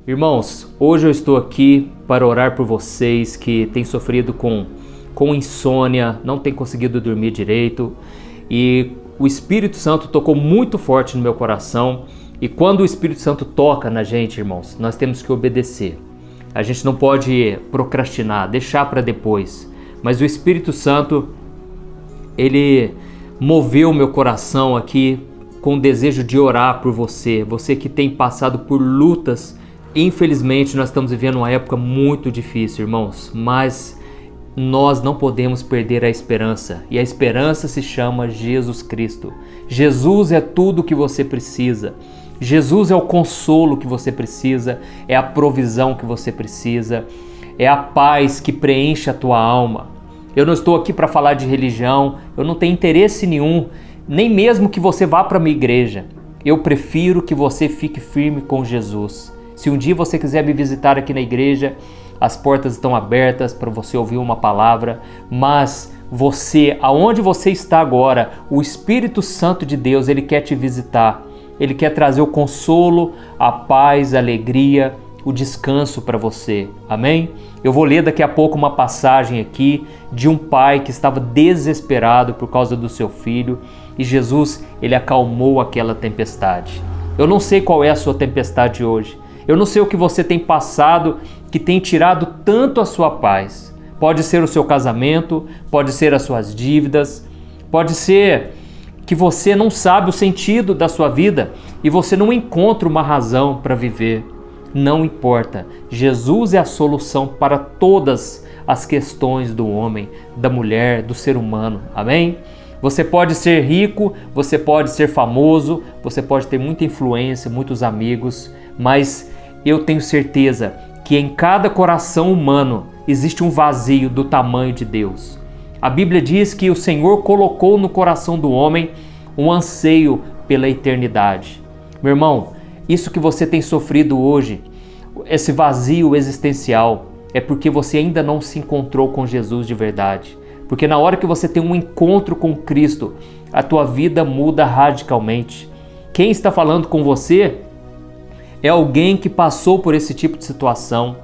Irmãos, hoje eu estou aqui para orar por vocês que têm sofrido com insônia, não têm conseguido dormir direito, e o Espírito Santo tocou muito forte no meu coração. E quando o Espírito Santo toca na gente, irmãos, nós temos que obedecer. A gente não pode procrastinar, deixar para depois. Mas o Espírito Santo, ele moveu meu coração aqui com o desejo de orar por você. Você que tem passado por lutas. Infelizmente, nós estamos vivendo uma época muito difícil, irmãos. Mas nós não podemos perder a esperança. E a esperança se chama Jesus Cristo. Jesus é tudo o que você precisa. Jesus é o consolo que você precisa, é a provisão que você precisa, é a paz que preenche a tua alma. Eu não estou aqui para falar de religião, eu não tenho interesse nenhum, nem mesmo que você vá para a minha igreja. Eu prefiro que você fique firme com Jesus. Se um dia você quiser me visitar aqui na igreja, as portas estão abertas para você ouvir uma palavra, mas você, aonde você está agora, o Espírito Santo de Deus, ele quer te visitar. Ele quer trazer o consolo, a paz, a alegria, o descanso para você. Amém? Eu vou ler daqui a pouco uma passagem aqui de um pai que estava desesperado por causa do seu filho e Jesus, ele acalmou aquela tempestade. Eu não sei qual é a sua tempestade hoje. Eu não sei o que você tem passado que tem tirado tanto a sua paz. Pode ser o seu casamento, pode ser as suas dívidas, pode ser que você não sabe o sentido da sua vida e você não encontra uma razão para viver. Não importa, Jesus é a solução para todas as questões do homem, da mulher, do ser humano. Amém? Você pode ser rico, você pode ser famoso, você pode ter muita influência, muitos amigos, mas eu tenho certeza que em cada coração humano existe um vazio do tamanho de Deus. A Bíblia diz que o Senhor colocou no coração do homem um anseio pela eternidade. Meu irmão, isso que você tem sofrido hoje, esse vazio existencial, é porque você ainda não se encontrou com Jesus de verdade. Porque na hora que você tem um encontro com Cristo, a tua vida muda radicalmente. Quem está falando com você é alguém que passou por esse tipo de situação.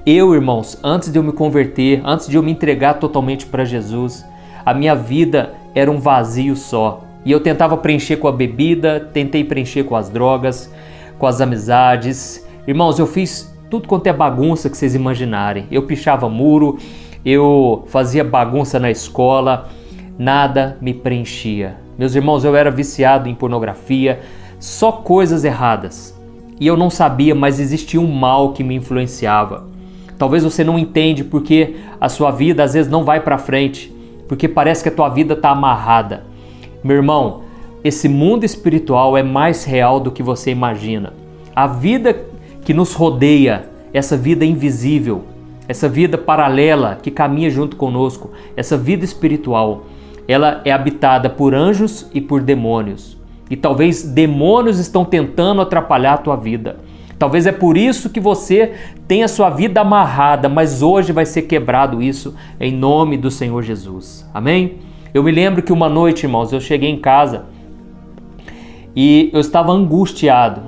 Eu, irmãos, antes de eu me converter, antes de eu me entregar totalmente para Jesus, a minha vida era um vazio só. E eu tentava preencher com a bebida, tentei preencher com as drogas, com as amizades. Irmãos, eu fiz tudo quanto é bagunça que vocês imaginarem. Eu pichava muro, eu fazia bagunça na escola, nada me preenchia. Meus irmãos, eu era viciado em pornografia, só coisas erradas. E eu não sabia, mas existia um mal que me influenciava. Talvez você não entende porque a sua vida às vezes não vai para frente, porque parece que a tua vida está amarrada. Meu irmão, esse mundo espiritual é mais real do que você imagina. A vida que nos rodeia, essa vida invisível, essa vida paralela que caminha junto conosco, essa vida espiritual, ela é habitada por anjos e por demônios. E talvez demônios estão tentando atrapalhar a tua vida. Talvez é por isso que você tem a sua vida amarrada, mas hoje vai ser quebrado isso em nome do Senhor Jesus. Amém? Eu me lembro que uma noite, irmãos, eu cheguei em casa e eu estava angustiado,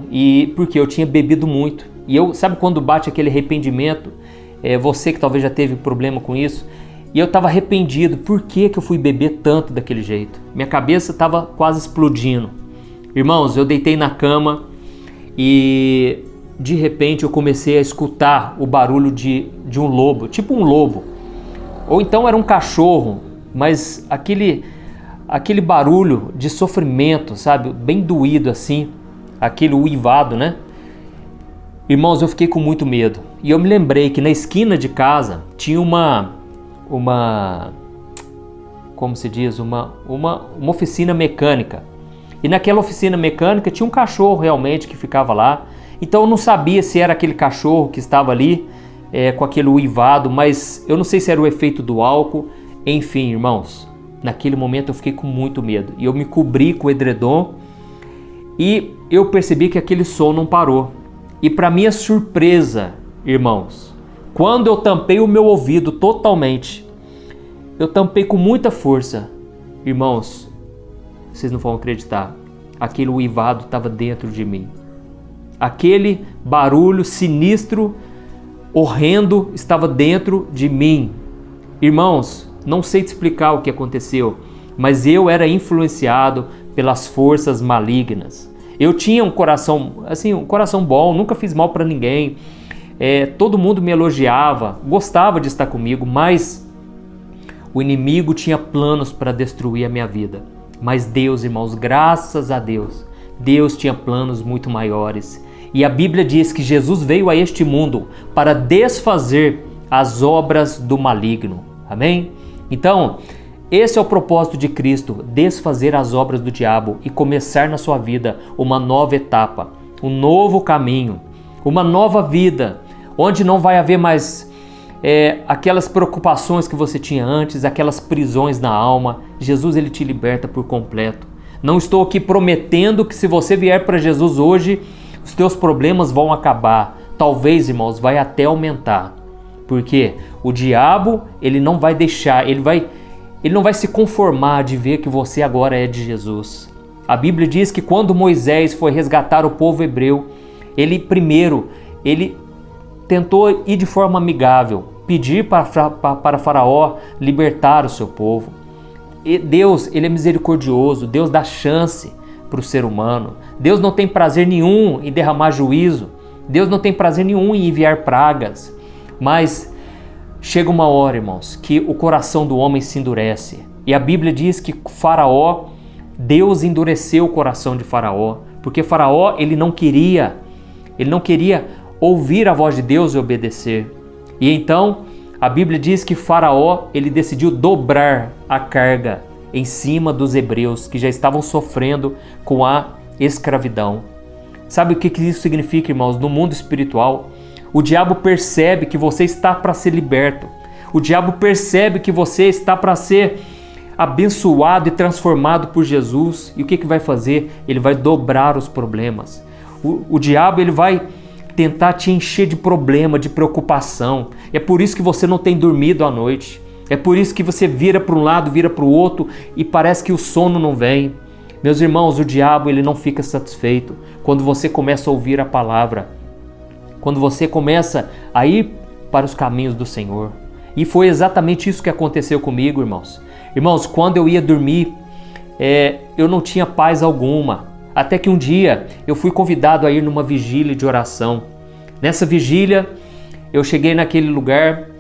porque eu tinha bebido muito. E eu, sabe quando bate aquele arrependimento? Você que talvez já teve problema com isso. E eu estava arrependido. Por que eu fui beber tanto daquele jeito? Minha cabeça estava quase explodindo. Irmãos, eu deitei na cama e de repente eu comecei a escutar o barulho de um lobo, tipo um lobo. Ou então era um cachorro, mas aquele barulho de sofrimento, sabe? Bem doído assim, aquele uivado, né? Irmãos, eu fiquei com muito medo. E eu me lembrei que na esquina de casa tinha uma como se diz, uma oficina mecânica. E naquela oficina mecânica tinha um cachorro realmente que ficava lá. Então eu não sabia se era aquele cachorro que estava ali com aquele uivado, mas eu não sei se era o efeito do álcool. Enfim, irmãos, naquele momento eu fiquei com muito medo. E eu me cobri com o edredom e eu percebi que aquele som não parou. E para minha surpresa, irmãos, quando eu tampei o meu ouvido totalmente, eu tampei com muita força, irmãos, vocês não vão acreditar, aquele uivado estava dentro de mim. Aquele barulho sinistro, horrendo, estava dentro de mim. Irmãos, não sei te explicar o que aconteceu, mas eu era influenciado pelas forças malignas. Eu tinha um coração, assim, um coração bom, nunca fiz mal para ninguém. Todo mundo me elogiava, gostava de estar comigo, mas o inimigo tinha planos para destruir a minha vida. Mas Deus, irmãos, graças a Deus, Deus tinha planos muito maiores. E a Bíblia diz que Jesus veio a este mundo para desfazer as obras do maligno. Amém? Então, esse é o propósito de Cristo, desfazer as obras do diabo e começar na sua vida uma nova etapa, um novo caminho, uma nova vida, onde não vai haver mais aquelas preocupações que você tinha antes, aquelas prisões na alma. Jesus, ele te liberta por completo. Não estou aqui prometendo que se você vier para Jesus hoje, os teus problemas vão acabar. Talvez, irmãos, vai até aumentar. Porque o diabo, ele não vai deixar, ele não vai se conformar de ver que você agora é de Jesus. A Bíblia diz que quando Moisés foi resgatar o povo hebreu, ele tentou ir de forma amigável, pedir para Faraó libertar o seu povo. E Deus, ele é misericordioso, Deus dá chance para o ser humano. Deus não tem prazer nenhum em derramar juízo, Deus não tem prazer nenhum em enviar pragas, mas chega uma hora, irmãos, que o coração do homem se endurece. E a Bíblia diz que Faraó, Deus endureceu o coração de Faraó, porque Faraó, ele não queria ouvir a voz de Deus e obedecer. E então, a Bíblia diz que Faraó, ele decidiu dobrar a carga em cima dos hebreus que já estavam sofrendo com a escravidão. Sabe o que isso significa, irmãos? No mundo espiritual, o diabo percebe que você está para ser liberto. O diabo percebe que você está para ser abençoado e transformado por Jesus. E o que vai fazer? Ele vai dobrar os problemas. O diabo, ele vai tentar te encher de problema, de preocupação. É por isso que você não tem dormido à noite. É por isso que você vira para um lado, vira para o outro e parece que o sono não vem. Meus irmãos, o diabo, ele não fica satisfeito quando você começa a ouvir a palavra, quando você começa a ir para os caminhos do Senhor. E foi exatamente isso que aconteceu comigo, irmãos. Irmãos, quando eu ia dormir, eu não tinha paz alguma. Até que um dia eu fui convidado a ir numa vigília de oração. Nessa vigília, eu cheguei naquele lugar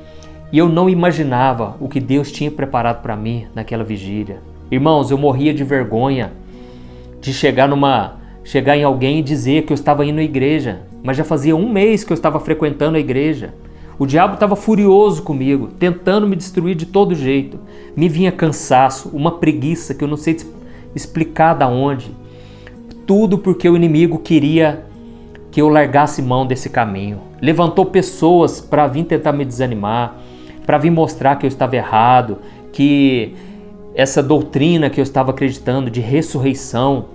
e eu não imaginava o que Deus tinha preparado para mim naquela vigília. Irmãos, eu morria de vergonha de chegar em alguém e dizer que eu estava indo à igreja, mas já fazia 1 mês que eu estava frequentando a igreja. O diabo estava furioso comigo, tentando me destruir de todo jeito. Me vinha cansaço, uma preguiça que eu não sei explicar de onde. Tudo porque o inimigo queria que eu largasse mão desse caminho. Levantou pessoas para vir tentar me desanimar, para vir mostrar que eu estava errado, que essa doutrina que eu estava acreditando de ressurreição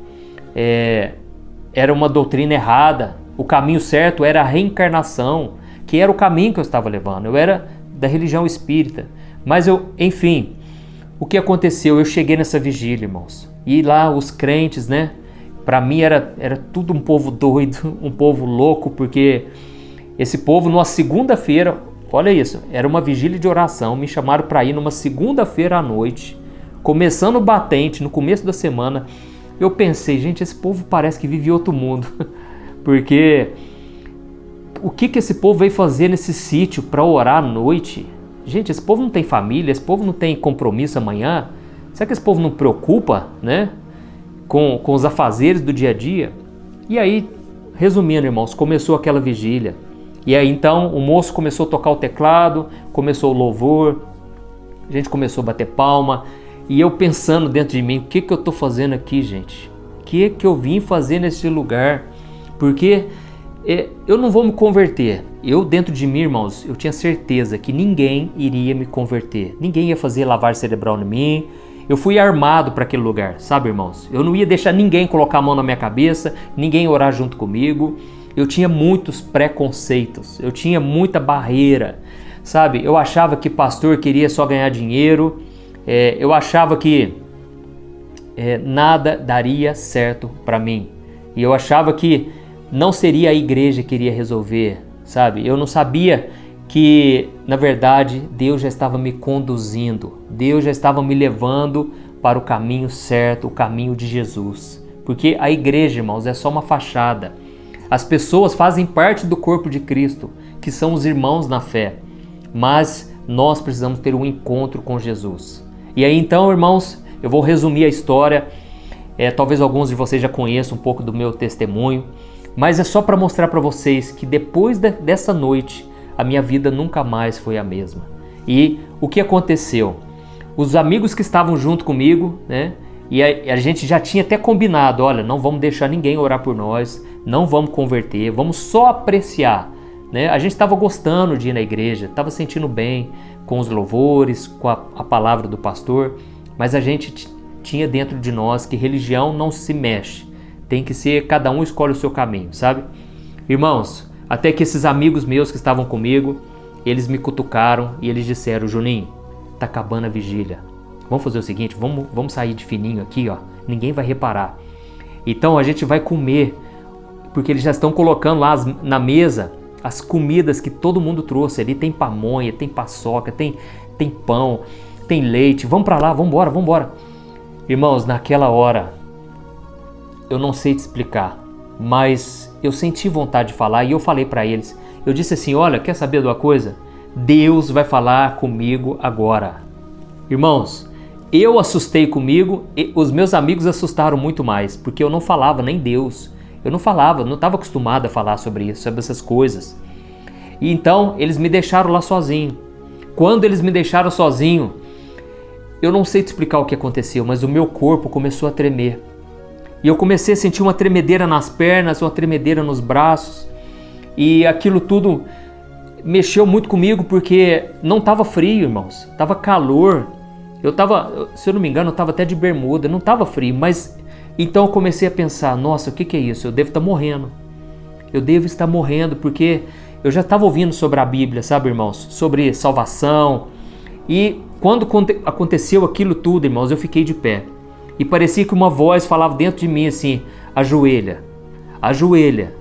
era uma doutrina errada. O caminho certo era a reencarnação, que era o caminho que eu estava levando. Eu era da religião espírita. Mas enfim, o que aconteceu? Eu cheguei nessa vigília, irmãos. E lá os crentes, né? Para mim era tudo um povo doido, um povo louco, porque esse povo numa segunda-feira, olha isso, era uma vigília de oração, me chamaram para ir numa segunda-feira à noite, começando o batente, no começo da semana. Eu pensei, gente, esse povo parece que vive em outro mundo, porque o que esse povo veio fazer nesse sítio para orar à noite? Gente, esse povo não tem família, esse povo não tem compromisso amanhã, será que esse povo não preocupa, né? Com os afazeres do dia a dia? E aí, resumindo, irmãos, começou aquela vigília. E aí então o moço começou a tocar o teclado, começou o louvor, a gente começou a bater palma, e eu pensando dentro de mim, o que eu estou fazendo aqui, gente? O que eu vim fazer nesse lugar? Porque eu não vou me converter. Eu, dentro de mim, irmãos, eu tinha certeza que ninguém iria me converter. Ninguém ia fazer lavagem cerebral em mim. Eu fui armado para aquele lugar, sabe, irmãos? Eu não ia deixar ninguém colocar a mão na minha cabeça, ninguém orar junto comigo. Eu tinha muitos preconceitos, eu tinha muita barreira, sabe? Eu achava que pastor queria só ganhar dinheiro, eu achava que nada daria certo para mim. E eu achava que não seria a igreja que iria resolver, sabe? Eu não sabia que, na verdade, Deus já estava me conduzindo, Deus já estava me levando para o caminho certo, o caminho de Jesus. Porque a igreja, irmãos, é só uma fachada. As pessoas fazem parte do corpo de Cristo, que são os irmãos na fé, mas nós precisamos ter um encontro com Jesus. E aí então, irmãos, eu vou resumir a história. Talvez alguns de vocês já conheçam um pouco do meu testemunho, mas é só para mostrar para vocês que depois dessa noite, a minha vida nunca mais foi a mesma. E o que aconteceu? Os amigos que estavam junto comigo, né? E a gente já tinha até combinado, olha, não vamos deixar ninguém orar por nós, não vamos converter, vamos só apreciar, né? A gente estava gostando de ir na igreja, estava sentindo bem com os louvores, com a palavra do pastor, mas a gente tinha dentro de nós que religião não se mexe, tem que ser, cada um escolhe o seu caminho, sabe? Irmãos, até que esses amigos meus que estavam comigo, eles me cutucaram e eles disseram, Juninho, tá acabando a vigília. Vamos fazer o seguinte, vamos sair de fininho aqui, ó. Ninguém vai reparar. Então a gente vai comer, porque eles já estão colocando lá na mesa as comidas que todo mundo trouxe ali. Tem pamonha, tem paçoca, tem pão, tem leite. Vamos pra lá, vamos embora. Irmãos, naquela hora, eu não sei te explicar, mas eu senti vontade de falar e eu falei pra eles. Eu disse assim, olha, quer saber de uma coisa? Deus vai falar comigo agora. Irmãos, eu assustei comigo e os meus amigos assustaram muito mais, porque eu não falava nem Deus. Eu não falava, não estava acostumado a falar sobre isso, sobre essas coisas. E então eles me deixaram lá sozinho. Quando eles me deixaram sozinho, eu não sei te explicar o que aconteceu, mas o meu corpo começou a tremer. E eu comecei a sentir uma tremedeira nas pernas, uma tremedeira nos braços. E aquilo tudo mexeu muito comigo, porque não estava frio, irmãos. Estava calor. Se eu não me engano, eu estava até de bermuda. Não estava frio, mas... Então eu comecei a pensar, nossa, o que é isso? Eu devo estar morrendo. Eu devo estar morrendo, porque eu já estava ouvindo sobre a Bíblia, sabe, irmãos? Sobre salvação. E quando aconteceu aquilo tudo, irmãos, eu fiquei de pé. E parecia que uma voz falava dentro de mim assim, ajoelha, ajoelha.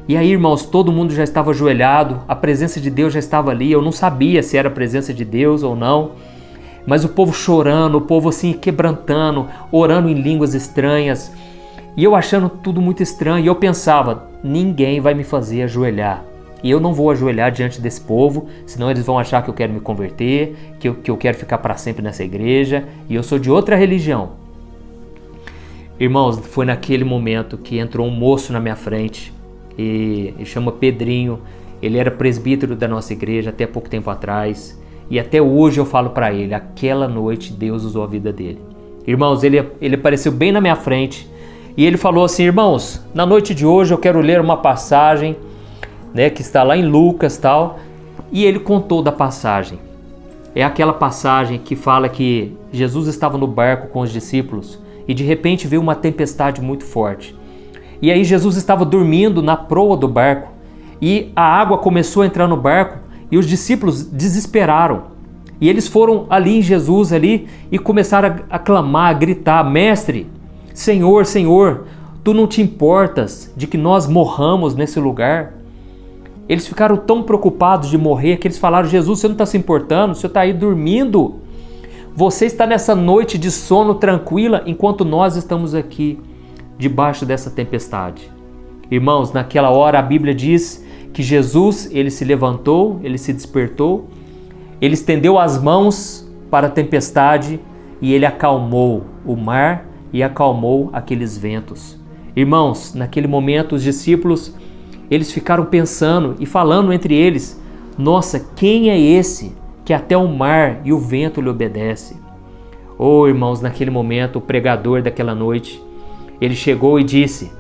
E aí, irmãos, todo mundo já estava ajoelhado, a presença de Deus já estava ali. Eu não sabia se era a presença de Deus ou não. Mas o povo chorando, o povo assim quebrantando, orando em línguas estranhas. E eu achando tudo muito estranho. E eu pensava, ninguém vai me fazer ajoelhar. E eu não vou ajoelhar diante desse povo, senão eles vão achar que eu quero me converter, que eu quero ficar para sempre nessa igreja. E eu sou de outra religião. Irmãos, foi naquele momento que entrou um moço na minha frente. E chama Pedrinho. Ele era presbítero da nossa igreja até pouco tempo atrás. E até hoje eu falo para ele, aquela noite Deus usou a vida dele. Irmãos, ele apareceu bem na minha frente e ele falou assim, irmãos, na noite de hoje eu quero ler uma passagem, né, que está lá em Lucas e tal. E ele contou da passagem. É aquela passagem que fala que Jesus estava no barco com os discípulos e de repente veio uma tempestade muito forte. E aí Jesus estava dormindo na proa do barco e a água começou a entrar no barco. E os discípulos desesperaram. E eles foram ali em Jesus ali e começaram a clamar, a gritar, Mestre, Senhor, Senhor, Tu não te importas de que nós morramos nesse lugar? Eles ficaram tão preocupados de morrer que eles falaram, Jesus, você não está se importando? Você está aí dormindo? Você está nessa noite de sono tranquila enquanto nós estamos aqui debaixo dessa tempestade. Irmãos, naquela hora a Bíblia diz que Jesus, ele se levantou, ele se despertou, ele estendeu as mãos para a tempestade e ele acalmou o mar e acalmou aqueles ventos. Irmãos, naquele momento os discípulos, eles ficaram pensando e falando entre eles, nossa, quem é esse que até o mar e o vento lhe obedece? Oh, irmãos, naquele momento o pregador daquela noite, ele chegou e disse,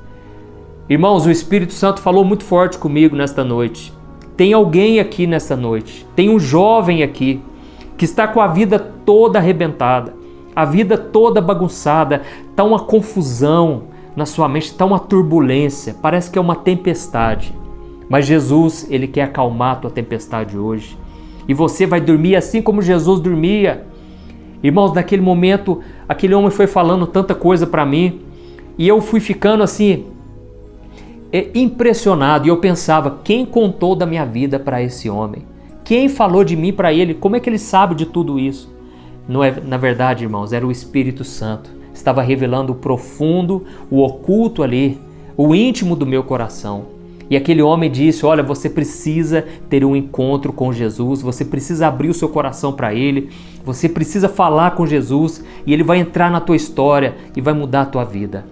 irmãos, o Espírito Santo falou muito forte comigo nesta noite. Tem alguém aqui nesta noite, tem um jovem aqui que está com a vida toda arrebentada, a vida toda bagunçada, está uma confusão na sua mente, está uma turbulência, parece que é uma tempestade. Mas Jesus, ele quer acalmar a tua tempestade hoje. E você vai dormir assim como Jesus dormia. Irmãos, naquele momento, aquele homem foi falando tanta coisa para mim e eu fui ficando assim, impressionado e eu pensava, quem contou da minha vida para esse homem? Quem falou de mim para ele? Como é que ele sabe de tudo isso? Não é, na verdade, irmãos, era o Espírito Santo. Estava revelando o profundo, o oculto ali, o íntimo do meu coração. E aquele homem disse, olha, você precisa ter um encontro com Jesus, você precisa abrir o seu coração para Ele, você precisa falar com Jesus e Ele vai entrar na tua história e vai mudar a tua vida.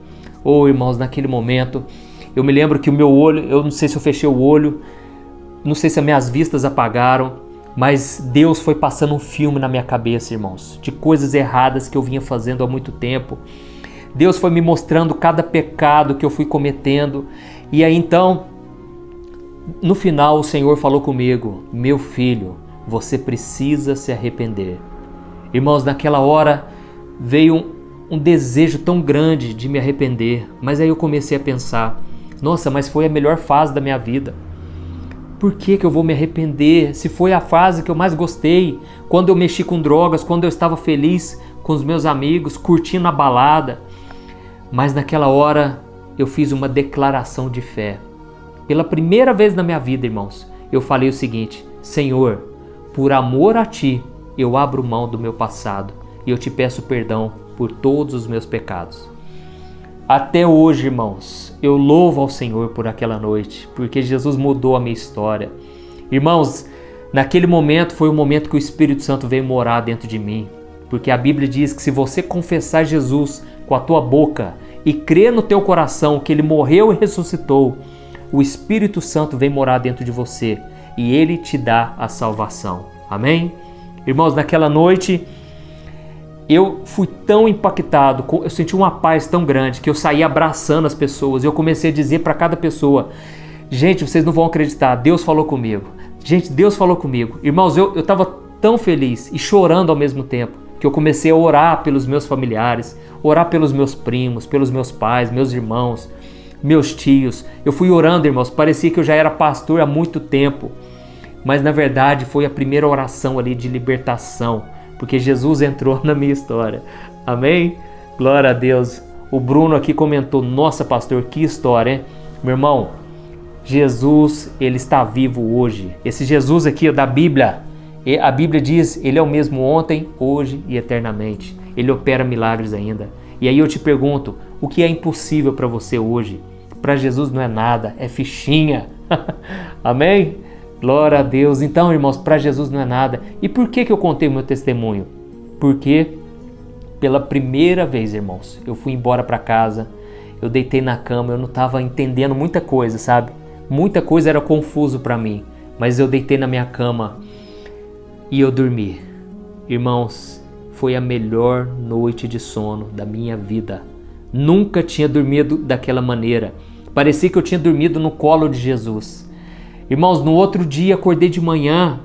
Oh, irmãos, naquele momento, eu me lembro que o meu olho, eu não sei se eu fechei o olho, não sei se as minhas vistas apagaram, mas Deus foi passando um filme na minha cabeça, irmãos, de coisas erradas que eu vinha fazendo há muito tempo. Deus foi me mostrando cada pecado que eu fui cometendo. E aí então, no final o Senhor falou comigo, meu filho, você precisa se arrepender. Irmãos, naquela hora veio um desejo tão grande de me arrepender, mas aí eu comecei a pensar, nossa, mas foi a melhor fase da minha vida. Por que eu vou me arrepender se foi a fase que eu mais gostei? Quando eu mexi com drogas, quando eu estava feliz com os meus amigos, curtindo a balada. Mas naquela hora eu fiz uma declaração de fé. Pela primeira vez na minha vida, irmãos, eu falei o seguinte, Senhor, por amor a Ti, eu abro mão do meu passado e eu Te peço perdão por todos os meus pecados. Até hoje, irmãos, eu louvo ao Senhor por aquela noite, porque Jesus mudou a minha história. Irmãos, naquele momento foi o momento que o Espírito Santo veio morar dentro de mim, porque a Bíblia diz que se você confessar Jesus com a tua boca e crer no teu coração que Ele morreu e ressuscitou, o Espírito Santo vem morar dentro de você e Ele te dá a salvação. Amém? Irmãos, naquela noite eu fui tão impactado, eu senti uma paz tão grande que eu saí abraçando as pessoas. Eu comecei a dizer para cada pessoa, gente, vocês não vão acreditar, Deus falou comigo. Gente, Deus falou comigo. Irmãos, eu estava tão feliz e chorando ao mesmo tempo que eu comecei a orar pelos meus familiares, orar pelos meus primos, pelos meus pais, meus irmãos, meus tios. Eu fui orando, irmãos, parecia que eu já era pastor há muito tempo, mas na verdade foi a primeira oração ali de libertação, porque Jesus entrou na minha história. Amém? Glória a Deus. O Bruno aqui comentou, nossa pastor, que história, hein? Meu irmão, Jesus, Ele está vivo hoje. Esse Jesus aqui da Bíblia, a Bíblia diz, Ele é o mesmo ontem, hoje e eternamente. Ele opera milagres ainda. E aí eu te pergunto, o que é impossível para você hoje? Para Jesus não é nada, é fichinha. Amém? Glória a Deus. Então, irmãos, para Jesus não é nada. E por que eu contei o meu testemunho? Porque pela primeira vez, irmãos, eu fui embora para casa, eu deitei na cama, eu não estava entendendo muita coisa, sabe? Muita coisa era confuso para mim, mas eu deitei na minha cama e eu dormi. Irmãos, foi a melhor noite de sono da minha vida. Nunca tinha dormido daquela maneira. Parecia que eu tinha dormido no colo de Jesus. Irmãos, no outro dia acordei de manhã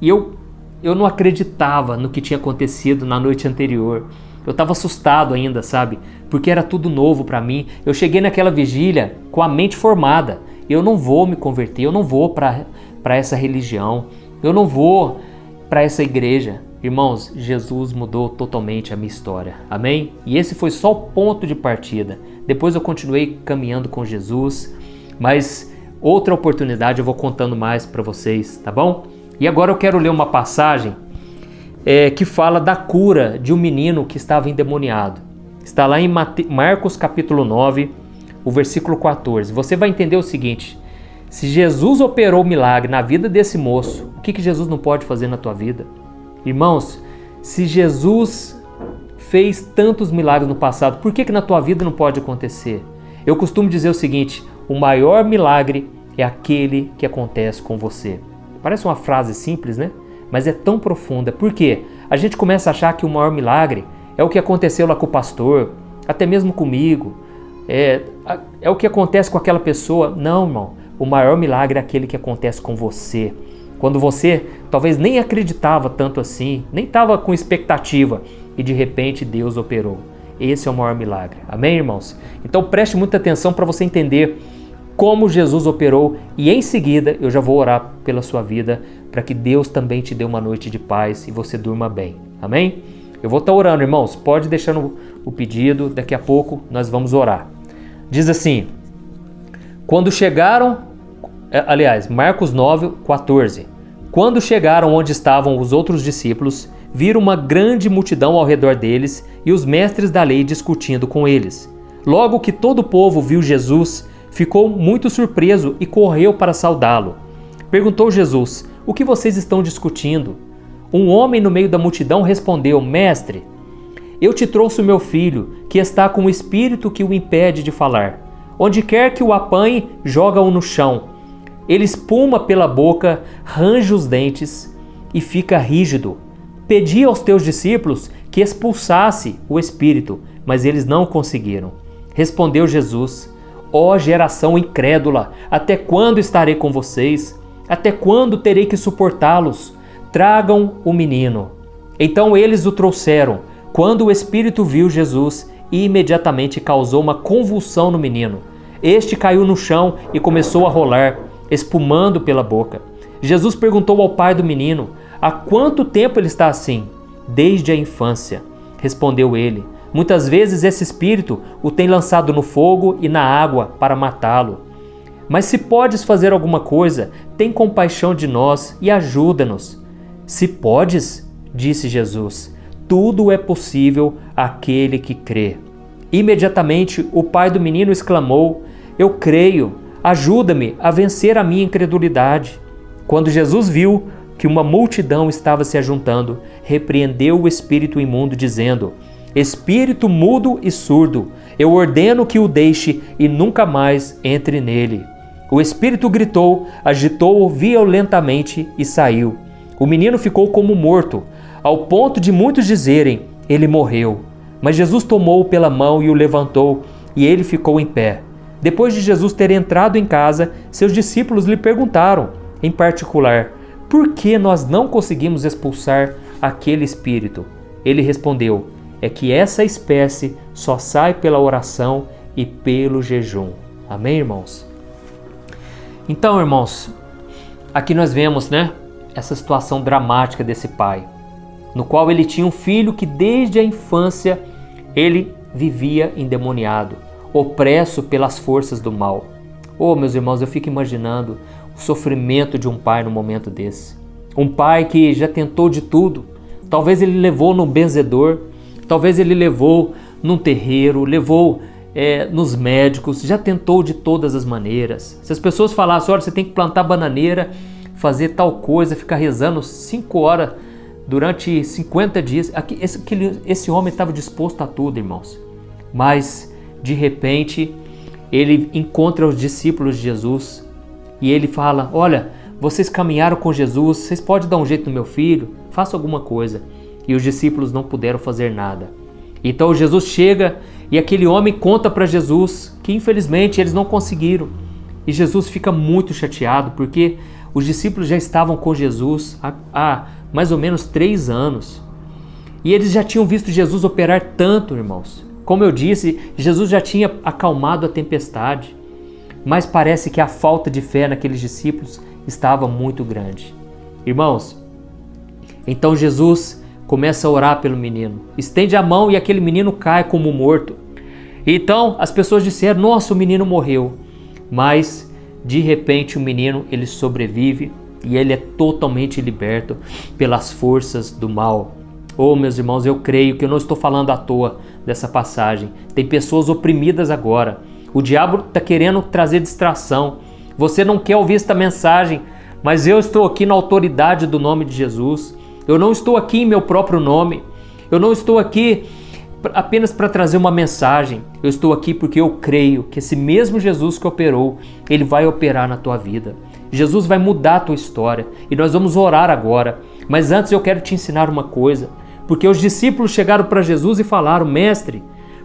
e eu não acreditava no que tinha acontecido na noite anterior. Eu estava assustado ainda, sabe? Porque era tudo novo para mim. Eu cheguei naquela vigília com a mente formada. Eu não vou me converter, eu não vou para essa religião, eu não vou para essa igreja. Irmãos, Jesus mudou totalmente a minha história. Amém? E esse foi só o ponto de partida. Depois eu continuei caminhando com Jesus, mas outra oportunidade eu vou contando mais para vocês, tá bom? E agora eu quero ler uma passagem que fala da cura de um menino que estava endemoniado. Está lá em Marcos capítulo 9, o versículo 14. Você vai entender o seguinte: se Jesus operou o milagre na vida desse moço, o que Jesus não pode fazer na tua vida? Irmãos, se Jesus fez tantos milagres no passado, por que na tua vida não pode acontecer? Eu costumo dizer o seguinte: o maior milagre é aquele que acontece com você. Parece uma frase simples, né? Mas é tão profunda. Por quê? A gente começa a achar que o maior milagre é o que aconteceu lá com o pastor, até mesmo comigo, é o que acontece com aquela pessoa. Não, irmão. O maior milagre é aquele que acontece com você. Quando você talvez nem acreditava tanto assim, nem estava com expectativa e de repente Deus operou. Esse é o maior milagre. Amém, irmãos? Então preste muita atenção para você entender como Jesus operou e em seguida eu já vou orar pela sua vida para que Deus também te dê uma noite de paz e você durma bem. Amém? Eu vou estar orando, irmãos. Pode deixar o pedido, daqui a pouco nós vamos orar. Diz assim: Quando chegaram, Marcos 9, 14. Quando chegaram onde estavam os outros discípulos, viram uma grande multidão ao redor deles e os mestres da lei discutindo com eles. Logo que todo o povo viu Jesus, ficou muito surpreso e correu para saudá-lo. Perguntou Jesus: o que vocês estão discutindo? Um homem no meio da multidão respondeu: Mestre, eu te trouxe o meu filho, que está com o espírito que o impede de falar. Onde quer que o apanhe, joga-o no chão. Ele espuma pela boca, range os dentes e fica rígido. Pedi aos teus discípulos que expulsasse o espírito, mas eles não conseguiram. Respondeu Jesus: ó geração incrédula, até quando estarei com vocês? Até quando terei que suportá-los? Tragam o menino. Então eles o trouxeram. Quando o espírito viu Jesus, imediatamente causou uma convulsão no menino. Este caiu no chão e começou a rolar, espumando pela boca. Jesus perguntou ao pai do menino: há quanto tempo ele está assim? Desde a infância, respondeu ele. Muitas vezes esse espírito o tem lançado no fogo e na água para matá-lo. Mas se podes fazer alguma coisa, tem compaixão de nós e ajuda-nos. Se podes, disse Jesus, tudo é possível àquele que crê. Imediatamente o pai do menino exclamou: eu creio, ajuda-me a vencer a minha incredulidade. Quando Jesus viu que uma multidão estava se ajuntando, repreendeu o espírito imundo, dizendo: espírito mudo e surdo, eu ordeno que o deixe e nunca mais entre nele. O espírito gritou, agitou-o violentamente e saiu. O menino ficou como morto, ao ponto de muitos dizerem: ele morreu. Mas Jesus tomou-o pela mão e o levantou, e ele ficou em pé. Depois de Jesus ter entrado em casa, seus discípulos lhe perguntaram, em particular: por que nós não conseguimos expulsar aquele espírito? Ele respondeu: é que essa espécie só sai pela oração e pelo jejum. Amém, irmãos? Então, irmãos, aqui nós vemos, essa situação dramática desse pai, no qual ele tinha um filho que desde a infância ele vivia endemoniado, opresso pelas forças do mal. Oh, meus irmãos, eu fico imaginando o sofrimento de um pai no momento desse. Um pai que já tentou de tudo. Talvez ele levou no benzedor, talvez ele levou num terreiro, levou nos médicos, já tentou de todas as maneiras. Se as pessoas falassem: olha, você tem que plantar bananeira, fazer tal coisa, ficar rezando 5 horas durante 50 dias. Esse homem estava disposto a tudo, irmãos. Mas, de repente, ele encontra os discípulos de Jesus e ele fala: olha, vocês caminharam com Jesus, vocês podem dar um jeito no meu filho? Faça alguma coisa. E os discípulos não puderam fazer nada. Então Jesus chega e aquele homem conta para Jesus que infelizmente eles não conseguiram. E Jesus fica muito chateado porque os discípulos já estavam com Jesus há mais ou menos 3 anos. E eles já tinham visto Jesus operar tanto, irmãos. Como eu disse, Jesus já tinha acalmado a tempestade. Mas parece que a falta de fé naqueles discípulos estava muito grande. Irmãos, então Jesus começa a orar pelo menino. Estende a mão e aquele menino cai como morto. Então as pessoas disseram: nossa, o menino morreu. Mas de repente o menino ele sobrevive e ele é totalmente liberto pelas forças do mal. Oh, meus irmãos, eu creio que eu não estou falando à toa dessa passagem. Tem pessoas oprimidas agora. O diabo está querendo trazer distração. Você não quer ouvir esta mensagem, mas eu estou aqui na autoridade do nome de Jesus. Eu não estou aqui em meu próprio nome. Eu não estou aqui apenas para trazer uma mensagem. Eu estou aqui porque eu creio que esse mesmo Jesus que operou, ele vai operar na tua vida. Jesus vai mudar a tua história e nós vamos orar agora. Mas antes eu quero te ensinar uma coisa, porque os discípulos chegaram para Jesus e falaram: mestre,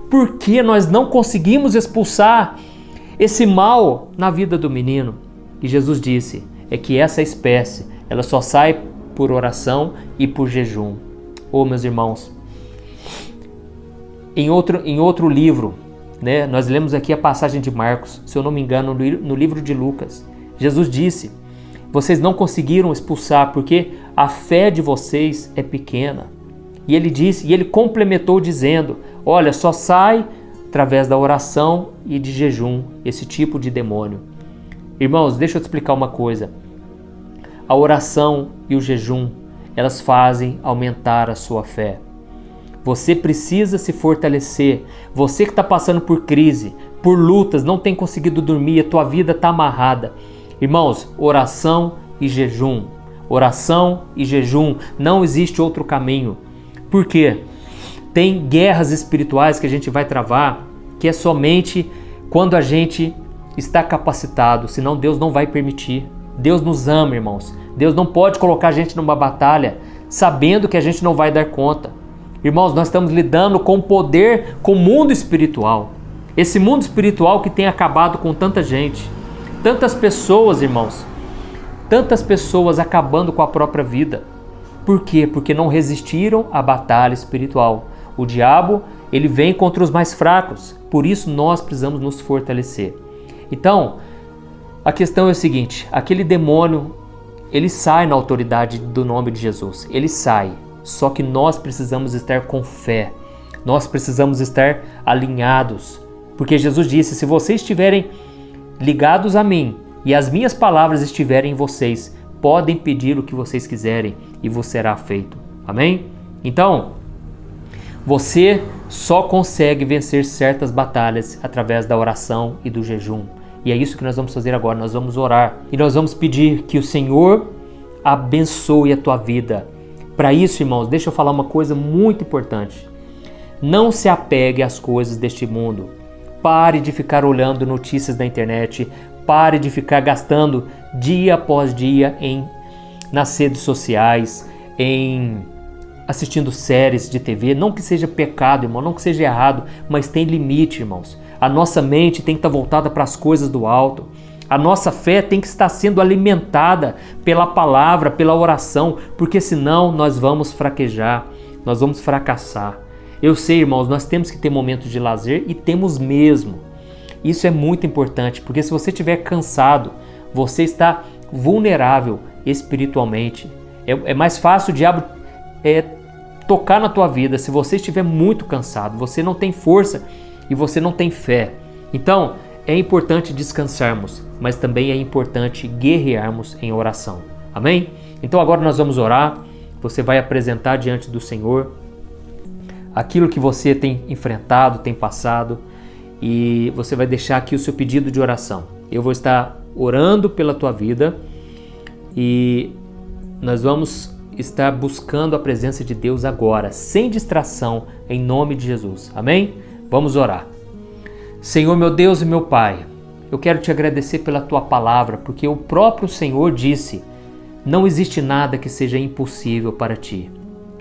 por que nós não conseguimos expulsar esse mal na vida do menino? E Jesus disse: é que essa espécie, ela só sai por oração e por jejum. Oh, meus irmãos, em outro livro, nós lemos aqui a passagem de Marcos, se eu não me engano, no livro de Lucas. Jesus disse: vocês não conseguiram expulsar porque a fé de vocês é pequena. E ele complementou dizendo: olha, só sai através da oração e de jejum esse tipo de demônio. Irmãos, deixa eu te explicar uma coisa. A oração e o jejum, elas fazem aumentar a sua fé. Você precisa se fortalecer. Você que está passando por crise, por lutas, não tem conseguido dormir, a tua vida está amarrada. Irmãos, oração e jejum. Oração e jejum. Não existe outro caminho. Por quê? Tem guerras espirituais que a gente vai travar, que é somente quando a gente está capacitado, senão Deus não vai permitir. Deus nos ama, irmãos. Deus não pode colocar a gente numa batalha sabendo que a gente não vai dar conta. Irmãos, nós estamos lidando com o poder, com o mundo espiritual. Esse mundo espiritual que tem acabado com tanta gente. Tantas pessoas, irmãos. Tantas pessoas acabando com a própria vida. Por quê? Porque não resistiram à batalha espiritual. O diabo, ele vem contra os mais fracos. Por isso nós precisamos nos fortalecer. Então, a questão é o seguinte, aquele demônio, ele sai na autoridade do nome de Jesus. Ele sai. Só que nós precisamos estar com fé. Nós precisamos estar alinhados. Porque Jesus disse, se vocês estiverem ligados a mim e as minhas palavras estiverem em vocês, podem pedir o que vocês quiserem e vos será feito. Amém? Então, você só consegue vencer certas batalhas através da oração e do jejum. E é isso que nós vamos fazer agora. Nós vamos orar e nós vamos pedir que o Senhor abençoe a tua vida. Para isso, irmãos, deixa eu falar uma coisa muito importante. Não se apegue às coisas deste mundo. Pare de ficar olhando notícias da internet. Pare de ficar gastando dia após dia nas redes sociais, assistindo séries de TV. Não que seja pecado, irmão, não que seja errado, mas tem limite, irmãos. A nossa mente tem que estar voltada para as coisas do alto. A nossa fé tem que estar sendo alimentada pela palavra, pela oração, porque senão nós vamos fraquejar, nós vamos fracassar. Eu sei, irmãos, nós temos que ter momentos de lazer e temos mesmo. Isso é muito importante, porque se você estiver cansado, você está vulnerável espiritualmente. É mais fácil o diabo tocar na tua vida se você estiver muito cansado, você não tem força e você não tem fé. Então, é importante descansarmos, mas também é importante guerrearmos em oração. Amém? Então agora nós vamos orar. Você vai apresentar diante do Senhor aquilo que você tem enfrentado, tem passado, e você vai deixar aqui o seu pedido de oração. Eu vou estar orando pela tua vida e nós vamos estar buscando a presença de Deus agora, sem distração, em nome de Jesus. Amém? Vamos orar. Senhor, meu Deus e meu Pai, eu quero te agradecer pela tua palavra, porque o próprio Senhor disse, não existe nada que seja impossível para ti.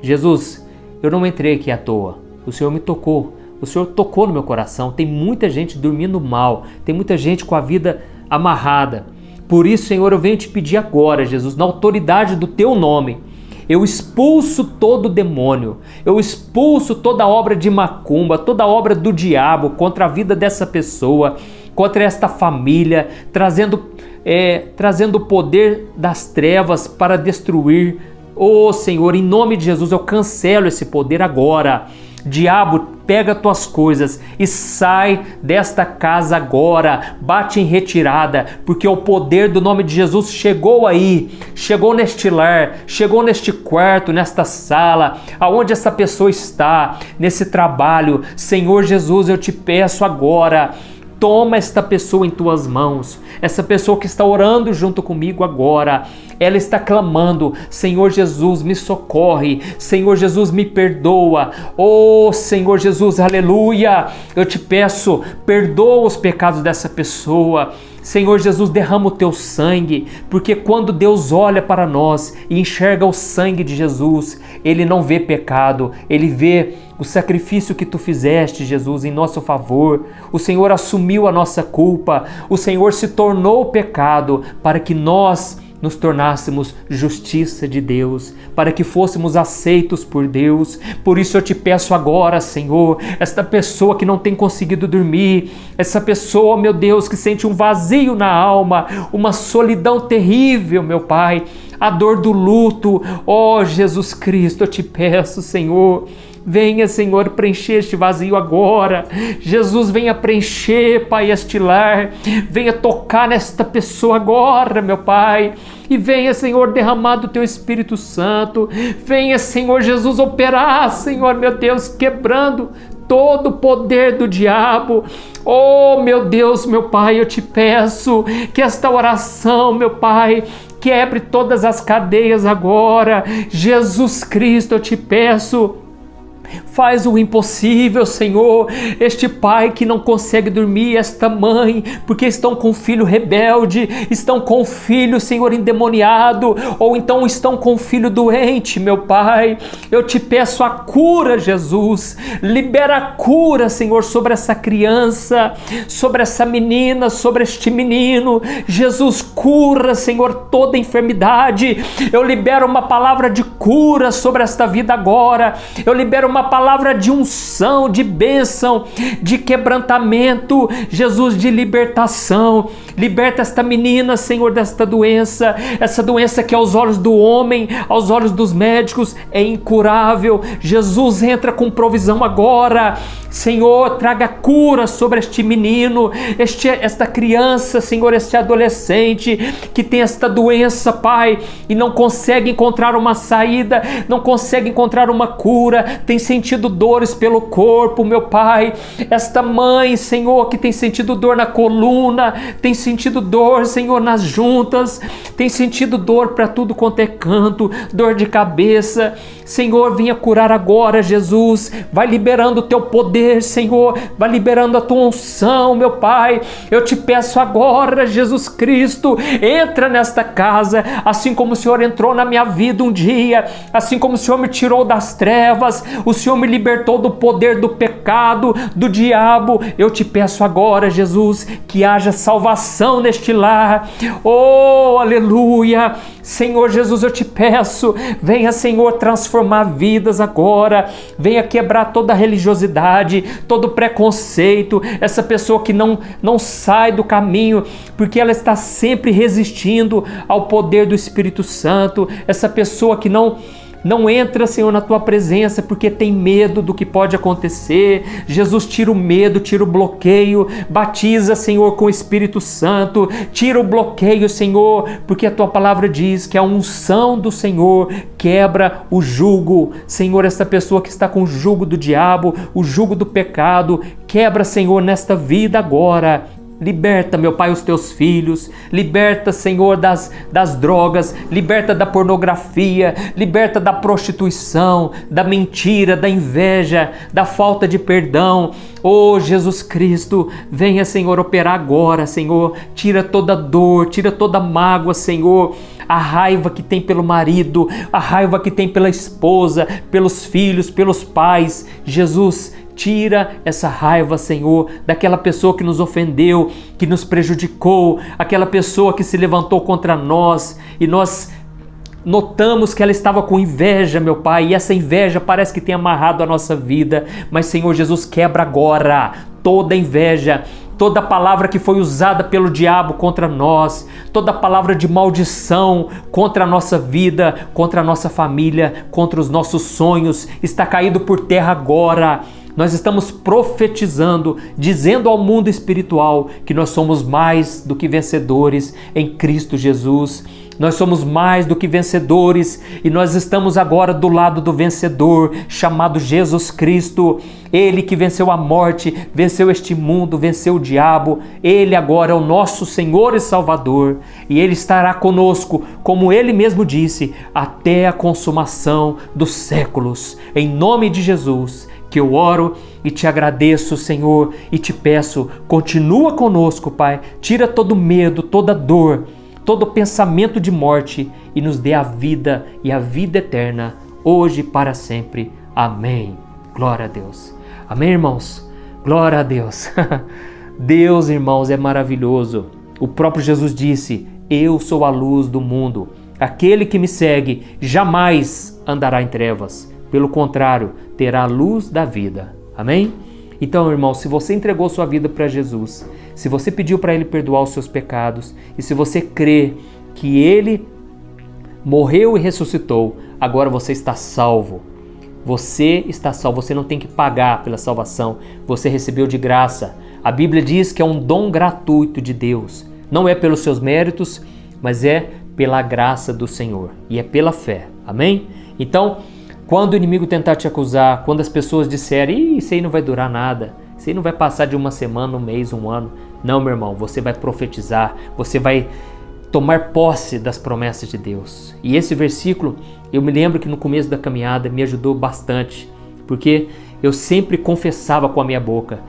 Jesus, eu não entrei aqui à toa, o Senhor me tocou, o Senhor tocou no meu coração. Tem muita gente dormindo mal, tem muita gente com a vida amarrada. Por isso, Senhor, eu venho te pedir agora, Jesus, na autoridade do teu nome, eu expulso todo demônio, eu expulso toda obra de macumba, toda obra do diabo contra a vida dessa pessoa, contra esta família, trazendo o poder das trevas para destruir. Oh Senhor, em nome de Jesus eu cancelo esse poder agora. Diabo, pega tuas coisas e sai desta casa agora, bate em retirada, porque o poder do nome de Jesus chegou aí, chegou neste lar, chegou neste quarto, nesta sala, aonde essa pessoa está, nesse trabalho. Senhor Jesus, eu te peço agora, toma esta pessoa em tuas mãos, essa pessoa que está orando junto comigo agora, ela está clamando, Senhor Jesus, me socorre, Senhor Jesus, me perdoa, oh Senhor Jesus, aleluia, eu te peço, perdoa os pecados dessa pessoa, Senhor Jesus, derrama o teu sangue, porque quando Deus olha para nós e enxerga o sangue de Jesus, Ele não vê pecado, Ele vê o sacrifício que tu fizeste, Jesus, em nosso favor. O Senhor assumiu a nossa culpa, o Senhor se tornou pecado para que nós nos tornássemos justiça de Deus, para que fôssemos aceitos por Deus. Por isso eu te peço agora, Senhor, esta pessoa que não tem conseguido dormir, essa pessoa, meu Deus, que sente um vazio na alma, uma solidão terrível, meu Pai, a dor do luto, ó Jesus Cristo, eu te peço, Senhor, Venha, Senhor, preencher este vazio agora. Jesus, venha preencher, Pai, este lar. Venha tocar nesta pessoa agora, meu Pai. E venha, Senhor, derramar do Teu Espírito Santo. Venha, Senhor Jesus, operar, Senhor, meu Deus, quebrando todo o poder do diabo. Oh, meu Deus, meu Pai, eu te peço que esta oração, meu Pai, quebre todas as cadeias agora. Jesus Cristo, eu te peço, faz o impossível, Senhor. Este pai que não consegue dormir, esta mãe, porque estão com um filho rebelde, estão com um filho, Senhor, endemoniado, ou então estão com um filho doente, meu Pai. Eu te peço a cura, Jesus. Libera a cura, Senhor, sobre essa criança, sobre essa menina, sobre este menino. Jesus, cura, Senhor, toda enfermidade. Eu libero uma palavra de cura sobre esta vida agora. Eu libero uma palavra de unção, de bênção, de quebrantamento, Jesus, de libertação. Liberta esta menina, Senhor, desta doença, essa doença que aos olhos do homem, aos olhos dos médicos é incurável. Jesus, entra com provisão agora. Senhor, traga cura sobre este menino, esta criança, Senhor, este adolescente que tem esta doença, Pai, e não consegue encontrar uma saída, não consegue encontrar uma cura, tem sentido dores pelo corpo, meu Pai. Esta mãe, Senhor, que tem sentido dor na coluna, tem sentido dor, Senhor, nas juntas, tem sentido dor para tudo quanto é canto, dor de cabeça. Senhor, venha curar agora, Jesus. Vai liberando o Teu poder, Senhor. Vai liberando a Tua unção, meu Pai. Eu te peço agora, Jesus Cristo, entra nesta casa, assim como o Senhor entrou na minha vida um dia, assim como o Senhor me tirou das trevas, o Senhor me libertou do poder do pecado, do diabo. Eu te peço agora, Jesus, que haja salvação neste lar. Oh, aleluia! Senhor Jesus, eu te peço, venha, Senhor, transformar vidas agora, venha quebrar toda a religiosidade, todo preconceito, essa pessoa que não sai do caminho, porque ela está sempre resistindo ao poder do Espírito Santo, essa pessoa que não entra, Senhor, na Tua presença porque tem medo do que pode acontecer. Jesus, tira o medo, tira o bloqueio, batiza, Senhor, com o Espírito Santo, tira o bloqueio, Senhor, porque a Tua palavra diz que a unção do Senhor quebra o jugo. Senhor, esta pessoa que está com o jugo do diabo, o jugo do pecado, quebra, Senhor, nesta vida agora. Liberta, meu Pai, os Teus filhos, liberta, Senhor, das drogas, liberta da pornografia, liberta da prostituição, da mentira, da inveja, da falta de perdão. Oh, Jesus Cristo, venha, Senhor, operar agora, Senhor, tira toda dor, tira toda mágoa, Senhor, a raiva que tem pelo marido, a raiva que tem pela esposa, pelos filhos, pelos pais. Jesus, tira essa raiva, Senhor, daquela pessoa que nos ofendeu, que nos prejudicou, aquela pessoa que se levantou contra nós e nós notamos que ela estava com inveja, meu Pai, e essa inveja parece que tem amarrado a nossa vida. Mas, Senhor Jesus, quebra agora toda inveja, toda palavra que foi usada pelo diabo contra nós, toda palavra de maldição contra a nossa vida, contra a nossa família, contra os nossos sonhos, está caído por terra agora. Nós estamos profetizando, dizendo ao mundo espiritual que nós somos mais do que vencedores em Cristo Jesus. Nós somos mais do que vencedores e nós estamos agora do lado do vencedor, chamado Jesus Cristo. Ele que venceu a morte, venceu este mundo, venceu o diabo. Ele agora é o nosso Senhor e Salvador e Ele estará conosco, como Ele mesmo disse, até a consumação dos séculos. Em nome de Jesus, que eu oro e te agradeço, Senhor, e te peço, continua conosco, Pai. Tira todo medo, toda dor, todo pensamento de morte e nos dê a vida e a vida eterna, hoje e para sempre. Amém. Glória a Deus. Amém, irmãos? Glória a Deus. Deus, irmãos, é maravilhoso. O próprio Jesus disse, eu sou a luz do mundo. Aquele que me segue jamais andará em trevas. Pelo contrário, terá a luz da vida. Amém? Então, irmão, se você entregou sua vida para Jesus, se você pediu para Ele perdoar os seus pecados, e se você crê que Ele morreu e ressuscitou, agora você está salvo. Você está salvo, você não tem que pagar pela salvação, você recebeu de graça. A Bíblia diz que é um dom gratuito de Deus. Não é pelos seus méritos, mas é pela graça do Senhor e é pela fé. Amém? Então, quando o inimigo tentar te acusar, quando as pessoas disserem, isso aí não vai durar nada, isso aí não vai passar de uma semana, um mês, um ano. Não, meu irmão, você vai profetizar, você vai tomar posse das promessas de Deus. E esse versículo, eu me lembro que no começo da caminhada me ajudou bastante, porque eu sempre confessava com a minha boca: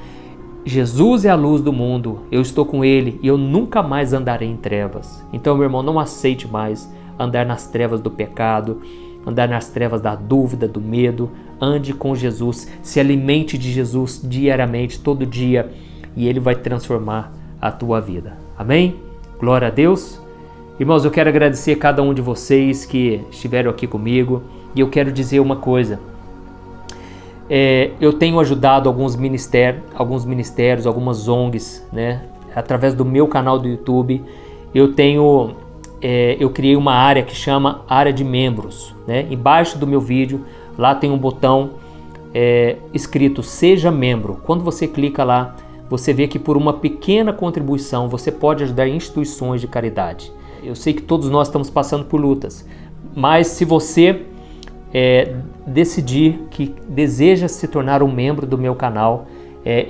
Jesus é a luz do mundo, eu estou com Ele e eu nunca mais andarei em trevas. Então, meu irmão, não aceite mais andar nas trevas do pecado, andar nas trevas da dúvida, do medo. Ande com Jesus, se alimente de Jesus diariamente, todo dia, e Ele vai transformar a tua vida. Amém? Glória a Deus. Irmãos, eu quero agradecer a cada um de vocês que estiveram aqui comigo, e eu quero dizer uma coisa. Eu tenho ajudado alguns ministérios, algumas ONGs, né? Através do meu canal do YouTube. Eu criei uma área que chama área de membros, né? Embaixo do meu vídeo, lá tem um botão escrito Seja Membro. Quando você clica lá, você vê que por uma pequena contribuição você pode ajudar instituições de caridade. Eu sei que todos nós estamos passando por lutas, mas se você decidir que deseja se tornar um membro do meu canal,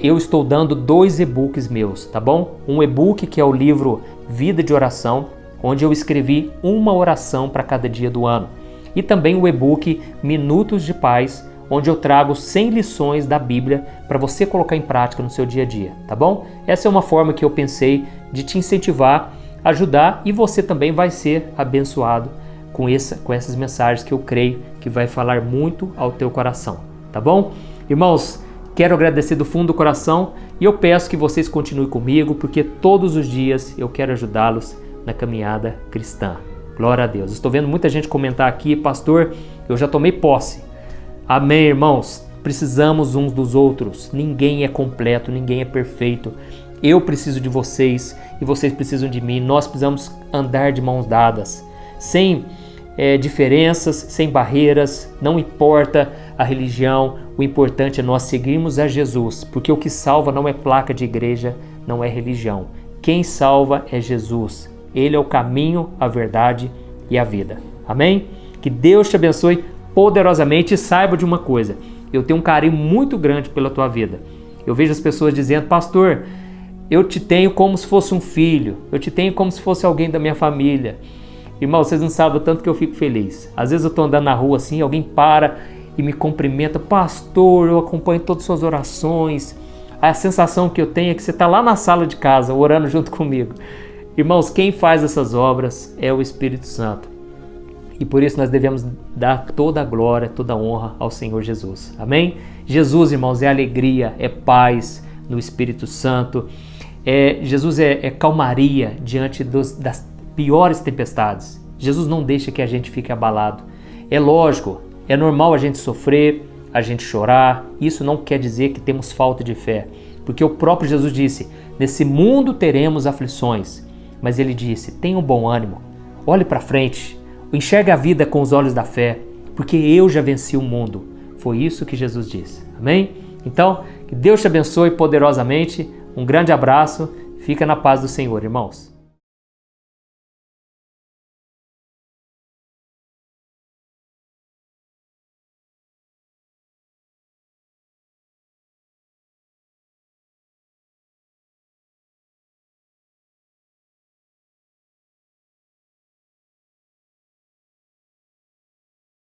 eu estou dando 2 e-books meus, tá bom? Um e-book que é o livro Vida de Oração, onde eu escrevi uma oração para cada dia do ano. E também o e-book Minutos de Paz, onde eu trago 100 lições da Bíblia para você colocar em prática no seu dia a dia, tá bom? Essa é uma forma que eu pensei de te incentivar, ajudar, e você também vai ser abençoado com essas mensagens que eu creio que vai falar muito ao teu coração, tá bom? Irmãos, quero agradecer do fundo do coração e eu peço que vocês continuem comigo, porque todos os dias eu quero ajudá-los na caminhada cristã. Glória a Deus. Estou vendo muita gente comentar aqui: pastor, eu já tomei posse. Amém, irmãos. Precisamos uns dos outros. Ninguém é completo, ninguém é perfeito. Eu preciso de vocês e vocês precisam de mim. Nós precisamos andar de mãos dadas, sem diferenças, sem barreiras. Não importa a religião, o importante é nós seguirmos a Jesus, porque o que salva não é placa de igreja, não é religião. Quem salva é Jesus. Ele é o caminho, a verdade e a vida. Amém? Que Deus te abençoe poderosamente, e saiba de uma coisa: eu tenho um carinho muito grande pela tua vida. Eu vejo as pessoas dizendo: pastor, eu te tenho como se fosse um filho, eu te tenho como se fosse alguém da minha família. Irmão, vocês não sabem o tanto que eu fico feliz. Às vezes eu estou andando na rua assim, alguém para e me cumprimenta: pastor, eu acompanho todas as suas orações. A sensação que eu tenho é que você está lá na sala de casa, orando junto comigo. Irmãos, quem faz essas obras é o Espírito Santo. E por isso nós devemos dar toda a glória, toda a honra ao Senhor Jesus. Amém? Jesus, irmãos, é alegria, é paz no Espírito Santo. Jesus é calmaria diante das piores tempestades. Jesus não deixa que a gente fique abalado. É lógico, é normal a gente sofrer, a gente chorar. Isso não quer dizer que temos falta de fé, porque o próprio Jesus disse: nesse mundo teremos aflições, mas ele disse: tenha um bom ânimo, olhe para frente, enxergue a vida com os olhos da fé, porque eu já venci o mundo. Foi isso que Jesus disse. Amém? Então, que Deus te abençoe poderosamente. Um grande abraço. Fica na paz do Senhor, irmãos.